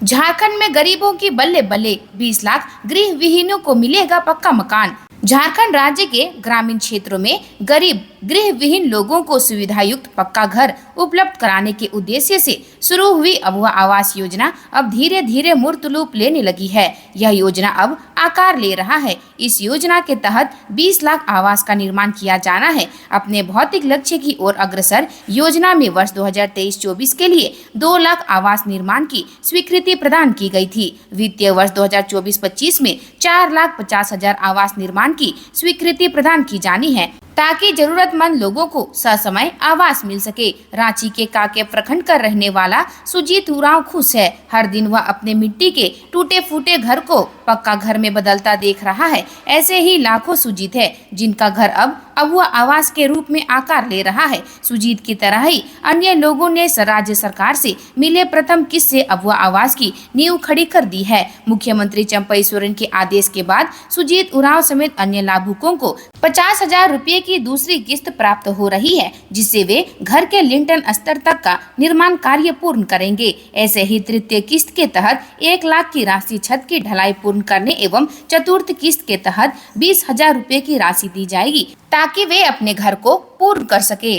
झारखंड में गरीबों की बल्ले बल्ले 20 लाख गृह विहीनों को मिलेगा पक्का मकान। झारखंड राज्य के ग्रामीण क्षेत्रों में गरीब गृह विहीन लोगों को सुविधा युक्त पक्का घर उपलब्ध कराने के उद्देश्य से शुरू हुई अभुआ आवास योजना अब धीरे धीरे मूर्त रूप लेने लगी है। यह योजना अब आकार ले रहा है। इस योजना के तहत 20 लाख आवास का निर्माण किया जाना है। अपने भौतिक लक्ष्य की ओर अग्रसर योजना में वर्ष 2023-24 के लिए 2 लाख आवास निर्माण की स्वीकृति प्रदान की गई थी। वित्तीय वर्ष 2024-25 में 4,50,000 आवास निर्माण की स्वीकृति प्रदान की जानी है ताकि जरूरतमंद लोगों को ससमय आवास मिल सके। रांची के काके प्रखंड का रहने वाला सुजीत उरांव खुश है। हर दिन वह अपने मिट्टी के टूटे फूटे घर को पक्का घर में बदलता देख रहा है। ऐसे ही लाखों सुजीत है जिनका घर अब अभुआ आवास के रूप में आकार ले रहा है। सुजीत की तरह ही अन्य लोगों ने राज्य सरकार से मिले प्रथम किस्त से अभुआ आवास की नींव खड़ी कर दी है। मुख्यमंत्री चंपई सोरेन के आदेश के बाद सुजीत उरांव समेत अन्य लाभुकों को 50,000 रुपए की दूसरी किस्त प्राप्त हो रही है, जिससे वे घर के लिंटन स्तर तक का निर्माण कार्य पूर्ण करेंगे। ऐसे ही तृतीय किस्त के तहत 1 लाख की राशि छत की ढलाई पूर्ण करने एवं चतुर्थ किस्त के तहत 20,000 रुपए की राशि दी जाएगी ताकि वे अपने घर को पूर्ण कर सके।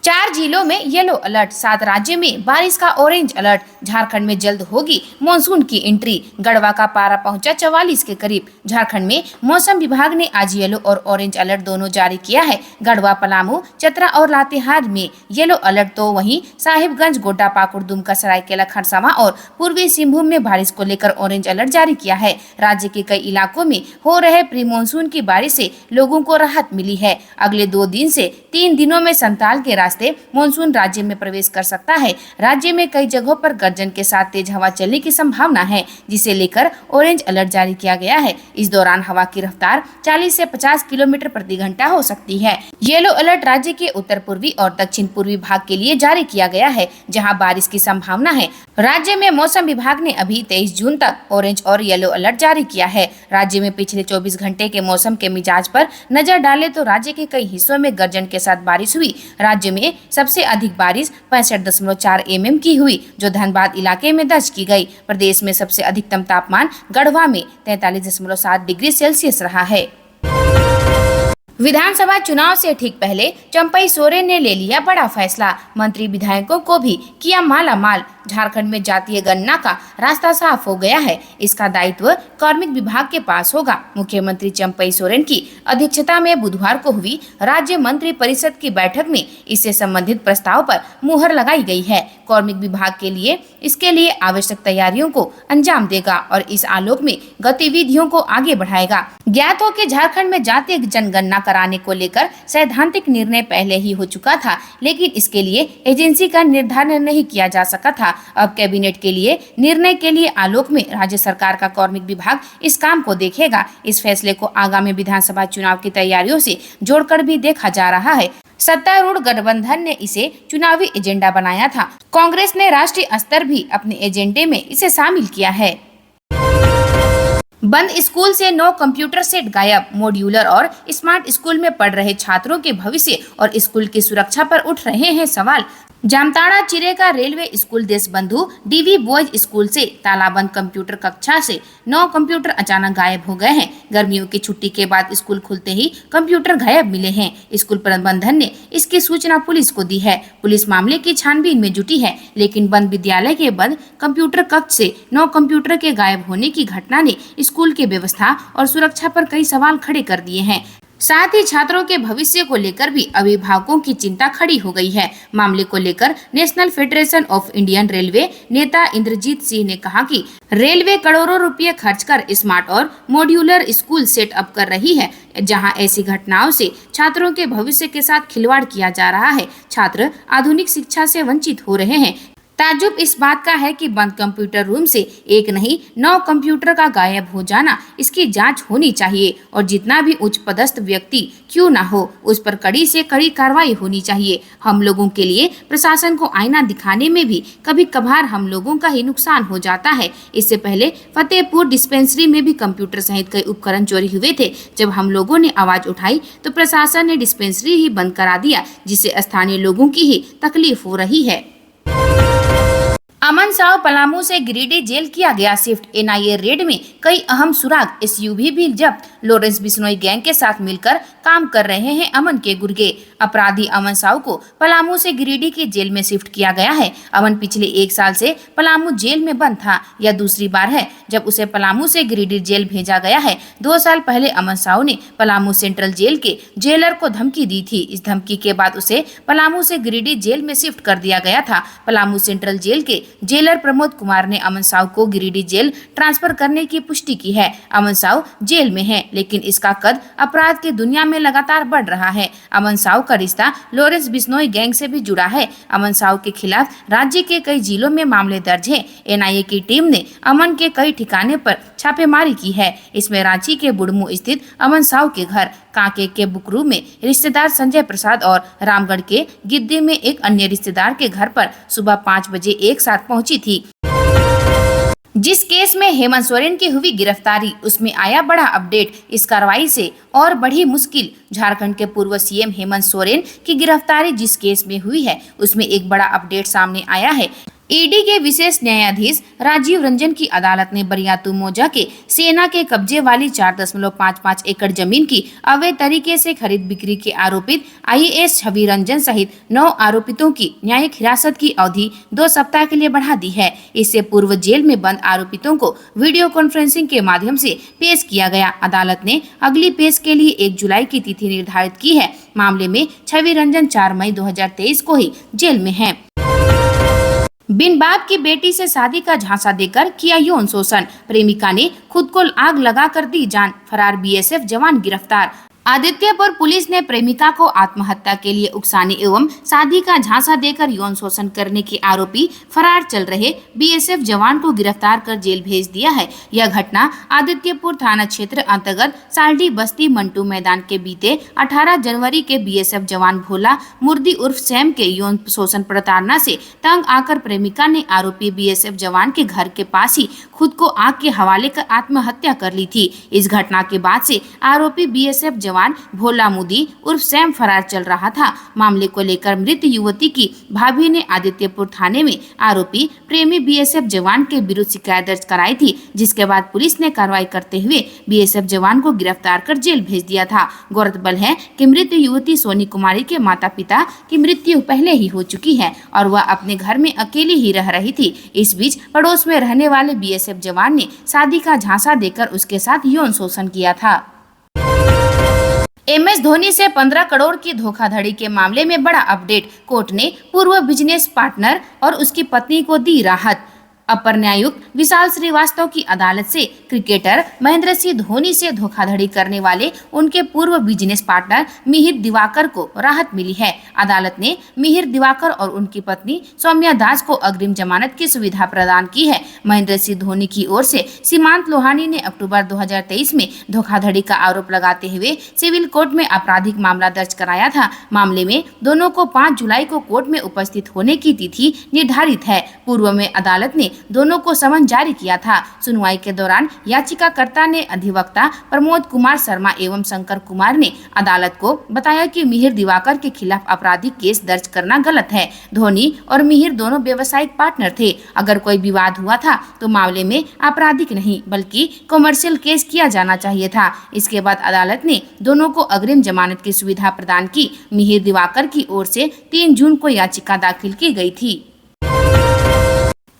4 जिलों में येलो अलर्ट, 7 राज्यों में बारिश का ऑरेंज अलर्ट। झारखंड में जल्द होगी मॉनसून की एंट्री। गढ़वा का पारा पहुंचा 44 के करीब। झारखंड में मौसम विभाग ने आज येलो और ऑरेंज अलर्ट दोनों जारी किया है। गढ़वा, पलामू, चतरा और लातेहार में येलो अलर्ट तो वहीं साहिबगंज, गोड्डा, पाकुड़, दुमका, सरायकेला, खरसावां और पूर्वी सिंहभूम में बारिश को लेकर ऑरेंज अलर्ट जारी किया है। राज्य के कई इलाकों में हो रहे प्री मानसून की बारिश से लोगों को राहत मिली है। अगले 2 दिन से 3 दिनों में संताल के रास्ते मानसून राज्य में प्रवेश कर सकता है। राज्य में कई जगहों पर गर्जन के साथ तेज हवा चलने की संभावना है, जिसे लेकर ऑरेंज अलर्ट जारी किया गया है। इस दौरान हवा की रफ्तार 40 से 50 किलोमीटर प्रति घंटा हो सकती है। येलो अलर्ट राज्य के उत्तर पूर्वी और दक्षिण पूर्वी भाग के लिए जारी किया गया है, जहां बारिश की संभावना है। राज्य में मौसम विभाग ने अभी 23 जून तक ऑरेंज और येलो अलर्ट जारी किया है। राज्य में पिछले 24 घंटे के मौसम के मिजाज पर नजर डालें तो राज्य के कई हिस्सों में गर्जन के साथ बारिश हुई। राज्य में सबसे अधिक बारिश 65.4 mm की हुई, जो धनबाद इलाके में दर्ज की गई। प्रदेश में सबसे अधिकतम तापमान गढ़वा में 43.7 डिग्री सेल्सियस रहा है। विधानसभा चुनाव से ठीक पहले चंपई सोरेन ने ले लिया बड़ा फैसला। मंत्री विधायकों को भी किया माला माल। झारखंड में जातीय गणना का रास्ता साफ हो गया है। इसका दायित्व कार्मिक विभाग के पास होगा। मुख्यमंत्री चंपई सोरेन की अध्यक्षता में बुधवार को हुई राज्य मंत्री परिषद की बैठक में इससे संबंधित प्रस्ताव पर मुहर लगाई गई है। कार्मिक विभाग के लिए इसके लिए आवश्यक तैयारियों को अंजाम देगा और इस आलोक में गतिविधियों को आगे बढ़ाएगा। ज्ञात हो कि झारखंड में जातीय जनगणना कराने को लेकर सैद्धांतिक निर्णय पहले ही हो चुका था, लेकिन इसके लिए एजेंसी का निर्धारण नहीं किया जा सका था। अब कैबिनेट के लिए निर्णय के लिए आलोक में राज्य सरकार का कार्मिक विभाग इस काम को देखेगा। इस फैसले को आगामी विधानसभा चुनाव की तैयारियों से जोड़कर भी देखा जा रहा है। सत्तारूढ़ गठबंधन ने इसे चुनावी एजेंडा बनाया था। कांग्रेस ने राष्ट्रीय स्तर भी अपने एजेंडे में इसे शामिल किया है। बंद स्कूल से 9 कंप्यूटर सेट गायब। मॉड्यूलर और स्मार्ट स्कूल में पढ़ रहे छात्रों के भविष्य और स्कूल की सुरक्षा पर उठ रहे हैं सवाल। Jamtara Chireka railway school Deshbandhu DV boys school से तालाबंद कंप्यूटर कक्षा से 9 कंप्यूटर अचानक गायब हो गए हैं। गर्मियों की छुट्टी के बाद स्कूल खुलते ही कंप्यूटर गायब मिले हैं। स्कूल प्रबंधन ने इसकी सूचना पुलिस को दी है। पुलिस मामले की छानबीन में जुटी है, लेकिन बंद विद्यालय के बंद कंप्यूटर कक्ष से 9 कंप्यूटर के गायब होने की घटना ने स्कूल की व्यवस्था और सुरक्षा पर कई सवाल खड़े कर दिए हैं। साथ ही छात्रों के भविष्य को लेकर भी अभिभावकों की चिंता खड़ी हो गई है। मामले को लेकर national federation of Indian railway नेता इंद्रजीत सिंह ने कहा कि रेलवे करोड़ों रुपए खर्च कर स्मार्ट और मॉड्यूलर स्कूल सेटअप कर रही है, जहां ऐसी घटनाओं से छात्रों के भविष्य के साथ खिलवाड़ किया जा रहा है। छात्र आधुनिक शिक्षा से वंचित हो रहे हैं। ताज्जुब इस बात का है कि बंद कंप्यूटर रूम से एक नहीं 9 कंप्यूटर का गायब हो जाना, इसकी जांच होनी चाहिए और जितना भी उच्च पदस्थ व्यक्ति क्यों ना हो, उस पर कड़ी से कड़ी कार्रवाई होनी चाहिए। हम लोगों के लिए प्रशासन को आईना दिखाने में भी कभी कभार हम लोगों का ही नुकसान हो जाता है। इससे पहले फतेहपुर डिस्पेंसरी में भी कंप्यूटर सहित कई उपकरण चोरी हुए थे। जब हम लोगों ने आवाज उठाई तो प्रशासन ने डिस्पेंसरी ही बंद करा दिया, जिससे स्थानीय लोगों की ही तकलीफ हो रही है। अमन अमन साव पलामू से गिरिडीह जेल किया गया शिफ्ट। एनआईए रेड में कई अहम सुराग, एसयूवी भी जब्त। लॉरेंस बिश्नोई गैंग के साथ मिलकर काम कर रहे हैं अमन के गुर्गे। अपराधी अमन साव को पलामू से गिरिडीह की जेल में शिफ्ट किया गया है। अमन पिछले 1 साल से पलामू जेल में बंद था। यह दूसरी बार है जब उसे पलामू से गिरिडीह जेल भेजा गया है। 2 साल पहले अमन साव ने पलामू सेंट्रल जेल के जेलर को धमकी दी थी। इस धमकी के बाद उसे पलामू से गिरिडीह जेल में शिफ्ट कर दिया गया था। पलामू सेंट्रल जेल के जेलर प्रमोद कुमार ने अमन साव को गिरिडीह जेल ट्रांसफर करने की पुष्टि की है। अमन साव जेल में है, लेकिन इसका कद अपराध की दुनिया में लगातार बढ़ रहा है। अमन साव का रिश्ता लॉरेंस बिश्नोई गैंग से भी जुड़ा है। अमन साव के खिलाफ राज्य के कई जिलों में मामले दर्ज हैं। एनआईए की टीम ने अमन के कई ठिकाने पर छापेमारी की है। इसमें रांची के बुढ़मू स्थित अमन साव के घर, कांके के बुकरू में रिश्तेदार संजय प्रसाद और रामगढ़ के गिद्दी में एक अन्य रिश्तेदार के घर पर सुबह 5 बजे एक साथ पहुंची थी। जिस केस में हेमंत सोरेन की हुई गिरफ्तारी, उसमें आया बड़ा अपडेट। इस कार्रवाई से और बढ़ी मुश्किल। झारखंड के पूर्व सीएम हेमंत सोरेन की गिरफ्तारी जिस केस में हुई है, उसमें एक बड़ा अपडेट सामने आया है। ईडी के विशेष न्यायाधीश राजीव रंजन की अदालत ने बरियातू मौजा के सेना के कब्जे वाली 4.55 एकड़ जमीन की अवैध तरीके से खरीद बिक्री के आरोपित आईएएस छवि रंजन सहित 9 आरोपितों की न्यायिक हिरासत की अवधि 2 सप्ताह के लिए बढ़ा दी है। इससे पूर्व जेल में बंद आरोपितों को वीडियो कॉन्फ्रेंसिंग के माध्यम से पेश किया गया। अदालत ने अगली पेश के लिए 1 जुलाई की तिथि निर्धारित की है। मामले में छवि रंजन 4 मई 2023 को ही जेल में है। बिन बाप की बेटी से शादी का झांसा देकर किया यौन शोषण, प्रेमिका ने खुद को आग लगाकर दी जान। फरार बीएसएफ जवान गिरफ्तार। आदित्यपुर पुलिस ने प्रेमिका को आत्महत्या के लिए उकसाने एवं शादी का झांसा देकर यौन शोषण करने के आरोपी फरार चल रहे बीएसएफ जवान को गिरफ्तार कर जेल भेज दिया है। यह घटना आदित्यपुर थाना क्षेत्र अंतर्गत साल्डी बस्ती मंटू मैदान के बीते 18 जनवरी के बीएसएफ जवान भोला मुर्दी उर्फ सैम के यौन शोषण प्रताड़ना से तंग आकर प्रेमिका ने आरोपी बीएसएफ जवान के घर के पास ही खुद को आग के हवाले कर आत्महत्या कर ली थी। इस घटना के बाद से आरोपी बीएसएफ जवान भोला मुदी उर्फ सैम फरार चल रहा था। मामले को लेकर मृत युवती की भाभी ने आदित्यपुर थाने में आरोपी प्रेमी बीएसएफ जवान के विरुद्ध शिकायत दर्ज कराई थी, जिसके बाद पुलिस ने कार्रवाई करते हुए बीएसएफ जवान को गिरफ्तार कर जेल भेज दिया था। गौरतलब है कि मृत युवती सोनी कुमारी के माता पिता की मृत्यु पहले ही हो चुकी है और वह अपने घर में अकेली ही रह रही थी। इस बीच पड़ोस में रहने वाले बीएसएफ जवान ने शादी का झांसा देकर उसके साथ यौन शोषण किया था। एमएस धोनी से 15 करोड़ की धोखाधड़ी के मामले में बड़ा अपडेट। कोर्ट ने पूर्व बिजनेस पार्टनर और उसकी पत्नी को दी राहत। अपर न्यायायुक्त विशाल श्रीवास्तव की अदालत से क्रिकेटर महेंद्र सिंह धोनी से धोखाधड़ी करने वाले उनके पूर्व बिजनेस पार्टनर मिहिर दिवाकर को राहत मिली है। अदालत ने मिहिर दिवाकर और उनकी पत्नी सौम्या दास को अग्रिम जमानत की सुविधा प्रदान की है। महेंद्र सिंह धोनी की ओर से सीमांत लोहानी ने अक्टूबर 2023 में धोखाधड़ी का आरोप लगाते हुए सिविल कोर्ट में आपराधिक मामला दर्ज कराया था। मामले में दोनों को 5 जुलाई को कोर्ट में उपस्थित होने की तिथि निर्धारित है। पूर्व में अदालत ने दोनों को समन जारी किया था। सुनवाई के दौरान याचिकाकर्ता ने अधिवक्ता प्रमोद कुमार शर्मा एवं शंकर कुमार ने अदालत को बताया कि मिहिर दिवाकर के खिलाफ आपराधिक केस दर्ज करना गलत है। धोनी और मिहिर दोनों व्यावसायिक पार्टनर थे। अगर कोई विवाद हुआ था तो मामले में आपराधिक नहीं बल्कि कमर्शियल केस किया जाना चाहिए था। इसके बाद अदालत ने दोनों को अग्रिम जमानत की सुविधा प्रदान की। मिहिर दिवाकर की ओर से 3 जून को याचिका दाखिल की गई थी।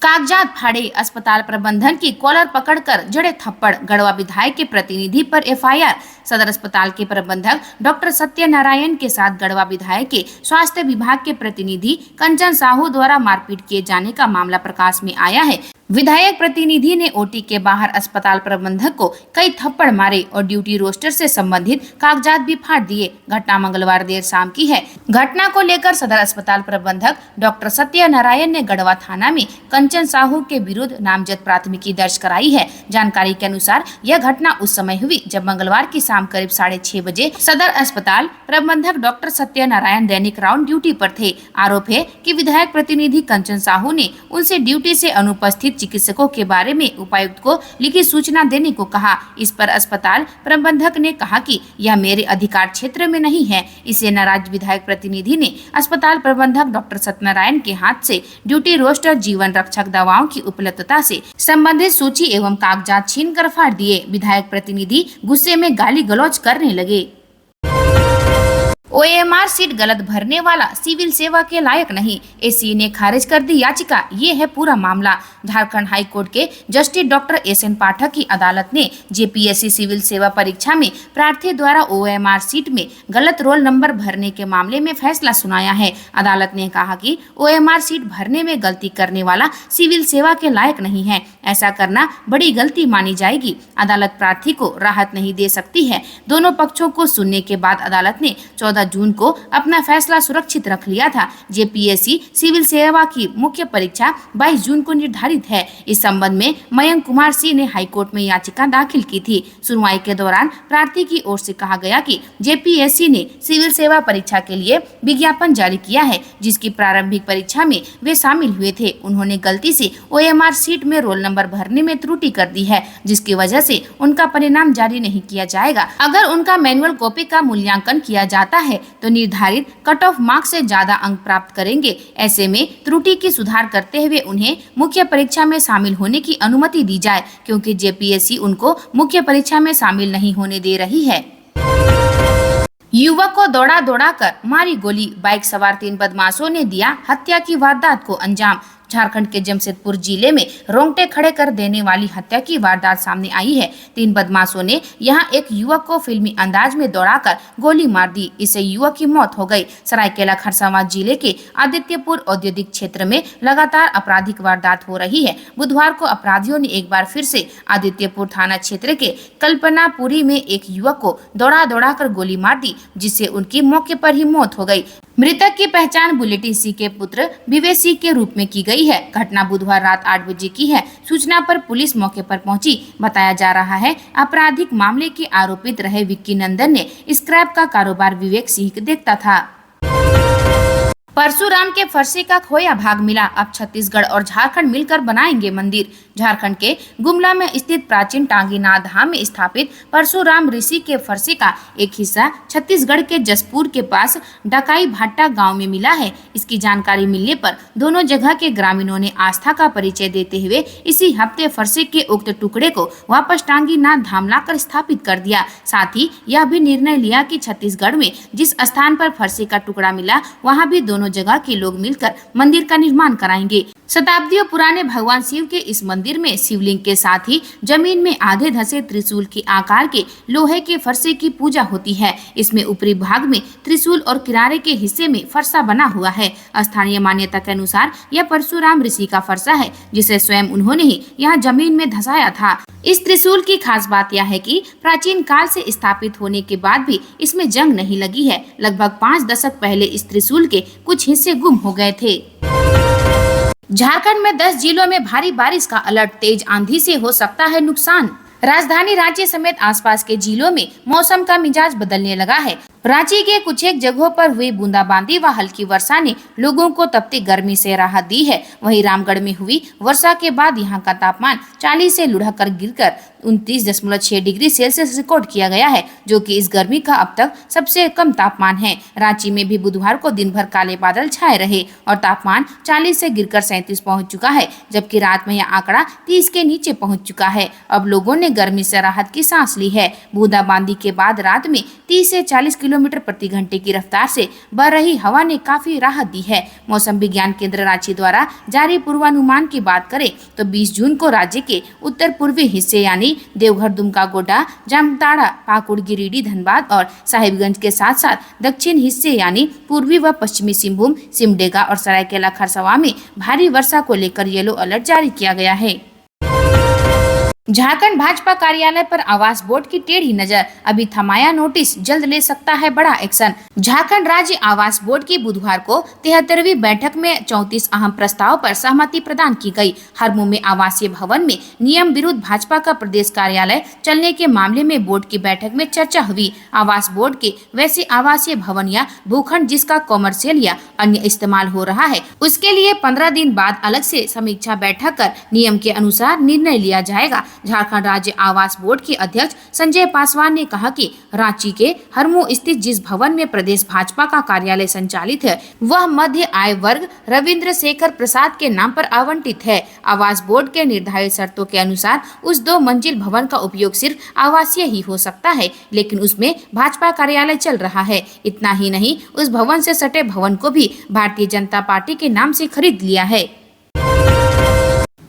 कागजात फाड़े, अस्पताल प्रबंधन की कॉलर पकड़कर जड़े थप्पड़। गढ़वा विधायक के प्रतिनिधि पर एफआईआर। सदर अस्पताल के प्रबंधक डॉक्टर सत्यनारायण के साथ गढ़वा विधायक के स्वास्थ्य विभाग के प्रतिनिधि कंचन साहू द्वारा मारपीट किए जाने का मामला प्रकाश में आया है। विधायक प्रतिनिधि ने ओटी के बाहर अस्पताल प्रबंधक को कई थप्पड़ मारे और ड्यूटी रोस्टर से संबंधित कागजात भी फाड़ दिए। घटना मंगलवार देर शाम की है। घटना को लेकर सदर अस्पताल प्रबंधक डॉक्टर सत्यनारायण ने गढ़वा थाना में कंचन साहू के विरुद्ध नामजद प्राथमिकी दर्ज कराई है। जानकारी के अनुसार यह घटना उस समय हुई जब मंगलवार की शाम करीब 6:30 बजे सदर अस्पताल प्रबंधक डॉक्टर सत्यनारायण दैनिक राउंड ड्यूटी पर थे। आरोप है कि विधायक प्रतिनिधि कंचन साहू ने उनसे ड्यूटी से अनुपस्थित चिकित्सकों के बारे में उपायुक्त को लिखित सूचना देने को कहा। इस पर अस्पताल प्रबंधक ने कहा कि यह मेरे अधिकार क्षेत्र में नहीं है। इसे नाराज विधायक प्रतिनिधि ने अस्पताल प्रबंधक डॉक्टर सत्यनारायण के हाथ से ड्यूटी रोस्टर, जीवन रक्षक दवाओं की उपलब्धता से संबंधित सूची एवं कागजात छीनकर फाड़ दिए। विधायक प्रतिनिधि गुस्से में गाली गलौज करने लगे। OMR सीट गलत भरने वाला सिविल सेवा के लायक नहीं, एससी ने खारिज कर दी याचिका। ये है पूरा मामला। झारखंड हाई कोर्ट के जस्टिस डॉक्टर SN पाठक की अदालत ने JPSC सिविल सेवा परीक्षा में प्रार्थी द्वारा OMR सीट में गलत रोल नंबर भरने के मामले में फैसला सुनाया है। अदालत ने कहा कि OMR सीट भरने में गलती करने वाला सिविल सेवा के लायक नहीं है। ऐसा करना बड़ी गलती मानी जाएगी। अदालत प्रार्थी को राहत नहीं दे सकती है। दोनों पक्षों को सुनने के बाद अदालत ने 14 जून को अपना फैसला सुरक्षित रख लिया था। JPSC सिविल सेवा की मुख्य परीक्षा 22 जून को निर्धारित है। इस संबंध में मयंक कुमार सिंह ने हाईकोर्ट में याचिका दाखिल की थी। सुनवाई के दौरान प्रार्थी की ओर से कहा गया कि JPSC ने सिविल सेवा परीक्षा के लिए विज्ञापन जारी किया है, जिसकी प्रारंभिक परीक्षा में वे शामिल हुए थे। उन्होंने गलती से OMR सीट में रोल नंबर भरने में त्रुटि कर दी है, जिसकी वजह से उनका परिणाम जारी नहीं किया जाएगा। अगर उनका मैनुअल कॉपी का मूल्यांकन किया जाता है तो निर्धारित कट ऑफ मार्क्स से ज्यादा अंक प्राप्त करेंगे। ऐसे में त्रुटि की सुधार करते हुए उन्हें मुख्य परीक्षा में शामिल होने की अनुमति दी जाए, क्योंकि JPSC उनको मुख्य परीक्षा में शामिल नहीं होने दे रही है। युवक को दौड़ा कर मारी गोली, बाइक सवार 3 बदमाशों ने दिया हत्या की वारदात को अंजाम। झारखंड के जमशेदपुर जिले में रोंगटे खड़े कर देने वाली हत्या की वारदात सामने आई है। 3 बदमाशों ने यहां एक युवक को फिल्मी अंदाज में दौड़ाकर गोली मार दी। इससे युवक की मौत हो गई। सरायकेला खरसावां जिले के आदित्यपुर औद्योगिक क्षेत्र में लगातार आपराधिक वारदात हो रही है। बुधवार को अपराधियों ने एक बार फिर से आदित्यपुर थाना क्षेत्र के कल्पनापुरी में एक युवक को दौड़ा कर गोली मार दी, जिससे उनकी मौके पर ही मौत हो गई। मृतक की पहचान बुलेटिन सिंह के पुत्र विवेक सिंह के रूप में की गई है। घटना बुधवार रात 8 बजे की है। सूचना पर पुलिस मौके पर पहुंची। बताया जा रहा है आपराधिक मामले के आरोपित रहे विक्की नंदन ने स्क्रैप का कारोबार विवेक सिंह देखता था। परशुराम के फरसे का खोया भाग मिला। अब छत्तीसगढ़ और झारखंड मिलकर बनाएंगे मंदिर। झारखंड के गुमला में स्थित प्राचीन टांगीनाथ धाम में स्थापित परशुराम ऋषि के फरसे का एक हिस्सा छत्तीसगढ़ के जसपुर के पास डकाई भाटा गांव में मिला है। इसकी जानकारी मिलने पर दोनों जगह के ग्रामीणों ने आस्था का परिचय देते हुए इसी हफ्ते फरसे के उक्त टुकड़े को वापस टांगीनाथ धाम लाकर स्थापित कर दिया। साथ ही यह भी निर्णय लिया कि छत्तीसगढ़ में जिस स्थान पर फरसे का टुकड़ा मिला, वहाँ भी दोनों जगह के लोग मिलकर मंदिर का निर्माण कराएंगे। शताब्दियों पुराने भगवान शिव के इस मंदिर में शिवलिंग के साथ ही जमीन में आधे धंसे त्रिशूल के आकार के लोहे के फरसे की पूजा होती है। इसमें ऊपरी भाग में त्रिशूल और किनारे के हिस्से में फरसा बना हुआ है। स्थानीय मान्यता के अनुसार यह परशुराम ऋषि का फरसा है, जिसे स्वयं उन्होंने ही यहाँ जमीन में धंसाया था। इस त्रिशूल की खास बात यह है कि प्राचीन काल से स्थापित होने के बाद भी इसमें जंग नहीं लगी है। लगभग 5 दशक पहले इस त्रिशूल के कुछ हिस्से गुम हो गए थे। झारखंड में 10 जिलों में भारी बारिश का अलर्ट, तेज आंधी से हो सकता है नुकसान। राजधानी रांची समेत आसपास के जिलों में मौसम का मिजाज बदलने लगा है। रांची के कुछ एक जगहों पर हुई बूंदाबांदी व हल्की वर्षा ने लोगों को तपती गर्मी से राहत दी है। वहीं रामगढ़ में हुई वर्षा के बाद यहां का तापमान 40 से लुढ़ककर गिरकर 29.6 डिग्री सेल्सियस रिकॉर्ड किया गया है, जो कि इस गर्मी का अब तक सबसे कम तापमान है। रांची में भी बुधवार को दिन भर काले बादल छाए रहे और तापमान 40 से गिरकर 37 पहुंच चुका है, जबकि रात में यह आंकड़ा 30 के नीचे पहुंच चुका है। अब लोगों ने गर्मी से राहत की सांस ली है। बूंदाबांदी के बाद रात में 30 से 40 किलोमीटर प्रति घंटे की रफ्तार से बह रही हवा ने काफी राहत दी है। मौसम विज्ञान केंद्र रांची द्वारा जारी पूर्वानुमान की बात करें तो 20 जून को राज्य के उत्तर पूर्वी हिस्से यानी देवघर, दुमका, गोड्डा, जामताड़ा, पाकुड़, गिरिडीह, धनबाद और साहिबगंज के साथ साथ दक्षिण हिस्से यानी पूर्वी व पश्चिमी सिंहभूम, सिमडेगा और सरायकेला खरसावां में भारी वर्षा को लेकर येलो अलर्ट जारी किया गया है। झारखंड भाजपा कार्यालय पर आवास बोर्ड की टेढ़ी नजर, अभी थमाया नोटिस, जल्द ले सकता है बड़ा एक्शन। झारखंड राज्य आवास बोर्ड की बुधवार को 73वीं बैठक में 34 अहम प्रस्ताव पर सहमति प्रदान की गई। हरमू में आवासीय भवन में नियम विरुद्ध भाजपा का प्रदेश कार्यालय चलने के मामले में बोर्ड की बैठक में चर्चा हुई। आवास बोर्ड के वैसे आवासीय भवन या भूखंड जिसका कॉमर्शियल या अन्य इस्तेमाल हो रहा है, उसके लिए 15 दिन बाद अलग से समीक्षा बैठक कर नियम के अनुसार निर्णय लिया जाएगा। झारखंड राज्य आवास बोर्ड के अध्यक्ष संजय पासवान ने कहा कि रांची के हरमू स्थित जिस भवन में प्रदेश भाजपा का कार्यालय संचालित है, वह मध्य आय वर्ग रविंद्र शेखर प्रसाद के नाम पर आवंटित है। आवास बोर्ड के निर्धारित शर्तों के अनुसार उस 2 मंजिल भवन का उपयोग सिर्फ आवासीय ही हो सकता है, लेकिन उसमें भाजपा कार्यालय चल रहा है। इतना ही नहीं, उस भवन से सटे भवन को भी भारतीय जनता पार्टी के नाम से खरीद लिया है।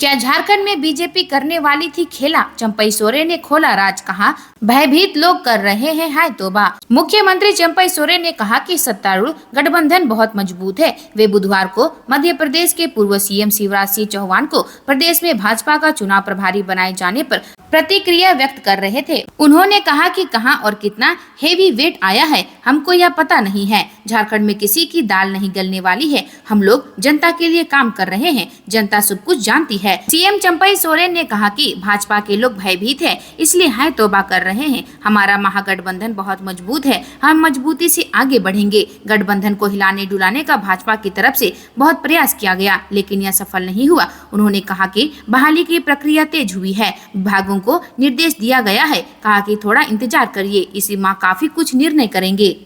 क्या झारखंड में बीजेपी करने वाली थी खेला? चंपई सोरेन ने खोला राज, कहा भयभीत लोग कर रहे हैं हाय तौबा। मुख्यमंत्री चंपई सोरेन ने कहा कि सत्तारूढ़ गठबंधन बहुत मजबूत है। वे बुधवार को मध्य प्रदेश के पूर्व सीएम शिवराज सिंह चौहान को प्रदेश में भाजपा का चुनाव प्रभारी बनाए जाने पर प्रतिक्रिया व्यक्त कर रहे थे। उन्होंने कहा कि कहां और कितना हेवी वेट आया है, हमको यह पता नहीं है। झारखंड में किसी की दाल नहीं गलने वाली है। हम लोग जनता के लिए काम कर रहे हैं, जनता सब कुछ जानती है। सीएम चंपई सोरेन ने कहा कि भाजपा के लोग भयभीत हैं, इसलिए हाय तौबा कर रहे हैं। हमारा महागठबंधन बहुत मजबूत है, हम मजबूती से आगे बढ़ेंगे। गठबंधन को हिलाने डुलाने का भाजपा की तरफ से बहुत प्रयास किया गया, लेकिन यह सफल नहीं हुआ। उन्होंने कहा कि बहाली की प्रक्रिया तेज हुई है, विभागों को निर्देश दिया गया है। कहा कि थोड़ा इंतजार करिए, इसी माह काफी कुछ निर्णय करेंगे।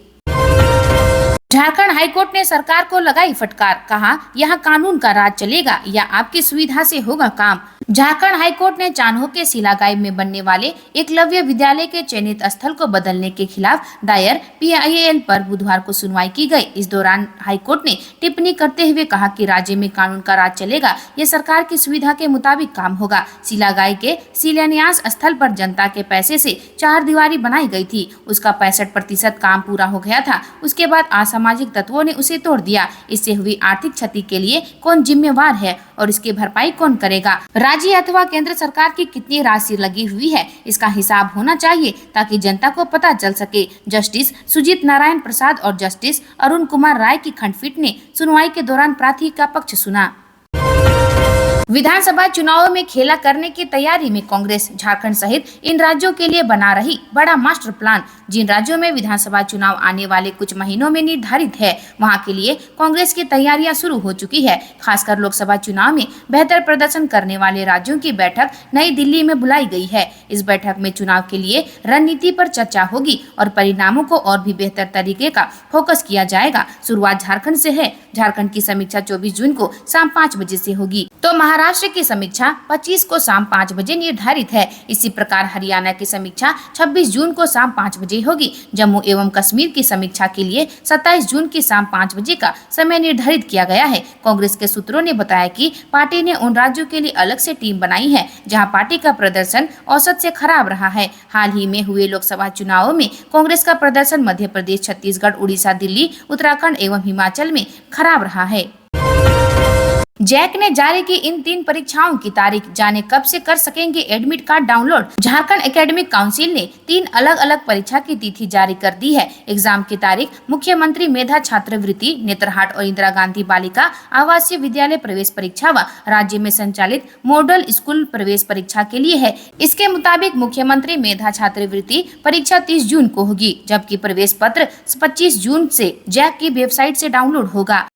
झारखंड हाईकोर्ट ने सरकार को लगाई फटकार, कहा यहाँ कानून का राज चलेगा या आपकी सुविधा से होगा काम। झारखंड हाईकोर्ट ने चान्हो के सिलागाई में बनने वाले एकलव्य विद्यालय के चयनित स्थल को बदलने के खिलाफ दायर PIL पर बुधवार को सुनवाई की गई। इस दौरान हाईकोर्ट ने टिप्पणी करते हुए कहा कि राज्य में कानून का राज चलेगा, यह सरकार की सुविधा के मुताबिक काम होगा। सिलागाई के शिलान्यास स्थल पर जनता के पैसे से 4 दीवारी बनाई गई थी। उसका 65% काम पूरा हो गया था। उसके बाद असामाजिक तत्वों ने उसे तोड़ दिया। इससे हुई आर्थिक क्षति के लिए कौन जिम्मेवार है और इसकी भरपाई कौन करेगा? राज्य अथवा केंद्र सरकार की कितनी राशि लगी हुई है, इसका हिसाब होना चाहिए ताकि जनता को पता चल सके। जस्टिस सुजीत नारायण प्रसाद और जस्टिस अरुण कुमार राय की खंडपीठ ने सुनवाई के दौरान प्रार्थी का पक्ष सुना। विधानसभा चुनावों में खेला करने की तैयारी में कांग्रेस, झारखंड सहित इन राज्यों के लिए बना रही बड़ा मास्टर प्लान। जिन राज्यों में विधानसभा चुनाव आने वाले कुछ महीनों में निर्धारित है, वहां के लिए कांग्रेस की तैयारियां शुरू हो चुकी है। खासकर लोकसभा चुनाव में बेहतर प्रदर्शन करने वाले राज्यों की बैठक नई दिल्ली में बुलाई गई है। इस बैठक में चुनाव के लिए रणनीति पर चर्चा होगी और परिणामों को और भी बेहतर तरीके का फोकस किया जाएगा। शुरुआत झारखंड से है। झारखंड की समीक्षा 24 जून को शाम 5 बजे से होगी, तो महाराष्ट्र की समीक्षा 25 को शाम 5 बजे निर्धारित है। इसी प्रकार हरियाणा की समीक्षा 26 जून को शाम 5 बजे होगी। जम्मू एवं कश्मीर की समीक्षा के लिए 27 जून की शाम 5 बजे का समय निर्धारित किया गया है। कांग्रेस के सूत्रों ने बताया कि पार्टी ने उन राज्यों के लिए अलग से टीम बनाई है जहां पार्टी का प्रदर्शन औसत से खराब रहा है। हाल ही में हुए लोकसभा चुनावों में कांग्रेस का प्रदर्शन मध्य प्रदेश, छत्तीसगढ़, उड़ीसा, दिल्ली, उत्तराखंड एवं हिमाचल में खराब रहा है। जैक ने जारी की इन 3 परीक्षाओं की तारीख, जाने कब से कर सकेंगे admit card download. Jharkhand academic council ने 3 अलग अलग परीक्षा की तिथि जारी कर दी है। एग्जाम की तारीख मुख्यमंत्री मेधा छात्रवृत्ति, नेतरहाट और इंदिरा गांधी बालिका आवासीय विद्यालय प्रवेश परीक्षा व राज्य में संचालित मॉडल स्कूल प्रवेश परीक्षा के लिए है। इसके मुताबिक मुख्यमंत्री मेधा छात्रवृत्ति परीक्षा 30 जून को होगी, जबकि प्रवेश पत्र 25 जून से जैक की वेबसाइट से डाउनलोड होगा।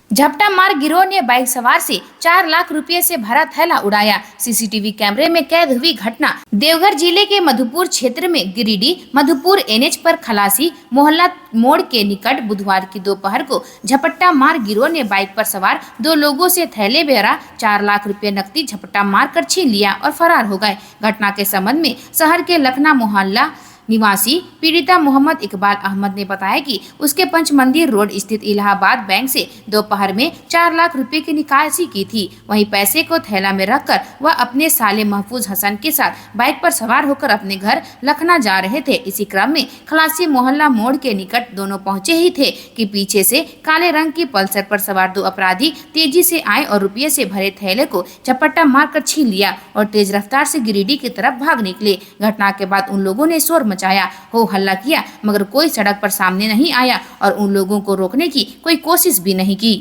झपटा मार गिरोह ने बाइक सवार से 4 लाख रुपए से भरा थैला उड़ाया। सीसीटीवी कैमरे में कैद हुई घटना देवघर जिले के मधुपुर क्षेत्र में गिरिडीह मधुपुर NH पर खलासी मोहल्ला मोड़ के निकट बुधवार की दोपहर को झपट्टा मार गिरोह ने बाइक पर सवार 2 लोगों से थैले भरा 4 लाख रुपए नकदी झपट्टा मार कर छीन लिया और फरार हो गए। घटना के संबंध में शहर के लखना मोहल्ला निवासी पीड़िता मोहम्मद इकबाल अहमद ने बताया कि उसके पंचमंदिर रोड स्थित इलाहाबाद बैंक से दोपहर में 4 लाख रुपए की निकासी की थी। वहीं पैसे को थैला में रखकर वह अपने साले महफूज हसन के साथ बाइक पर सवार होकर अपने घर लखना जा रहे थे। इसी क्रम में खलासी मोहल्ला मोड़ के निकट दोनों पहुंचे ही थे कि पीछे से काले रंग की पल्सर पर सवार 2 अपराधी तेजी से आए और रुपये से भरे थैले को झपट्टा मारकर छीन लिया और तेज रफ्तार से गिरिडीह की तरफ भाग निकले। घटना के बाद उन लोगों ने शोर मचाया, हो हल्ला किया, मगर कोई सड़क पर सामने नहीं आया और उन लोगों को रोकने की कोई कोशिश भी नहीं की।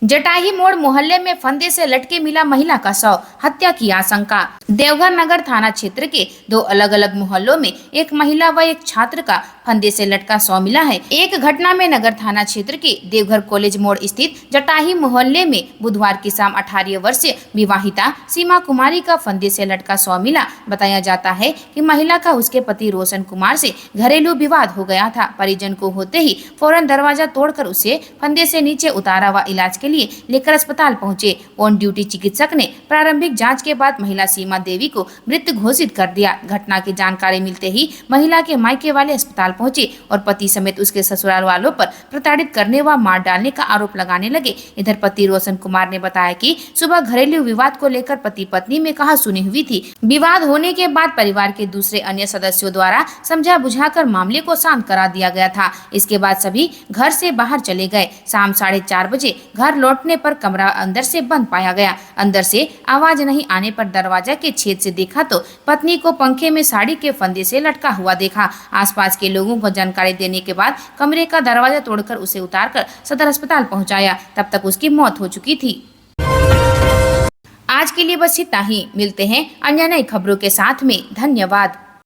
जटाही मोड़ मोहल्ले में फंदे से लटके मिला महिला का शव, हत्या की आशंका। देवघर नगर थाना क्षेत्र के 2 अलग अलग मोहल्लों में एक महिला व एक छात्र का फंदे से लटका शव मिला है। एक घटना में नगर थाना क्षेत्र के देवघर कॉलेज मोड़ स्थित जटाही मोहल्ले में बुधवार की शाम 18 वर्षीय विवाहिता सीमा कुमारी का फंदे से लटका शव मिला। बताया जाता है कि महिला का उसके पति रोशन कुमार से घरेलू विवाद हो गया था। परिजन को होते ही फौरन दरवाजा तोड़कर उसे फंदे से नीचे उतारा व इलाज के लिए लेकर अस्पताल पहुंचे। ऑन ड्यूटी चिकित्सक ने प्रारंभिक जांच के बाद महिला सीमा देवी को मृत घोषित कर दिया। घटना की जानकारी मिलते ही महिला के मायके वाले अस्पताल पहुंचे और पति समेत उसके ससुराल वालों पर प्रताड़ित करने व मार डालने का आरोप लगाने लगे। इधर पति रोशन कुमार ने बताया कि सुबह घरेलू विवाद को लेकर पति पत्नी में कहासुनी हुई थी। विवाद होने के बाद परिवार के दूसरे अन्य सदस्यों द्वारा समझा बुझाकर मामले को शांत करा दिया गया था। इसके बाद सभी घर से बाहर चले गए। शाम 4:30 बजे घर लौटने पर कमरा अंदर से बंद पाया गया। अंदर से आवाज नहीं आने पर दरवाजा के छेद से देखा तो पत्नी को पंखे में साड़ी के फंदे से लटका हुआ देखा। आसपास के लोगों को जानकारी देने के बाद कमरे का दरवाजा तोड़कर उसे उतारकर सदर अस्पताल पहुंचाया। तब तक उसकी मौत हो चुकी थी। आज के लिए बस इतना ही। मिलते हैं अन्य नई खबरों के साथ में। धन्यवाद।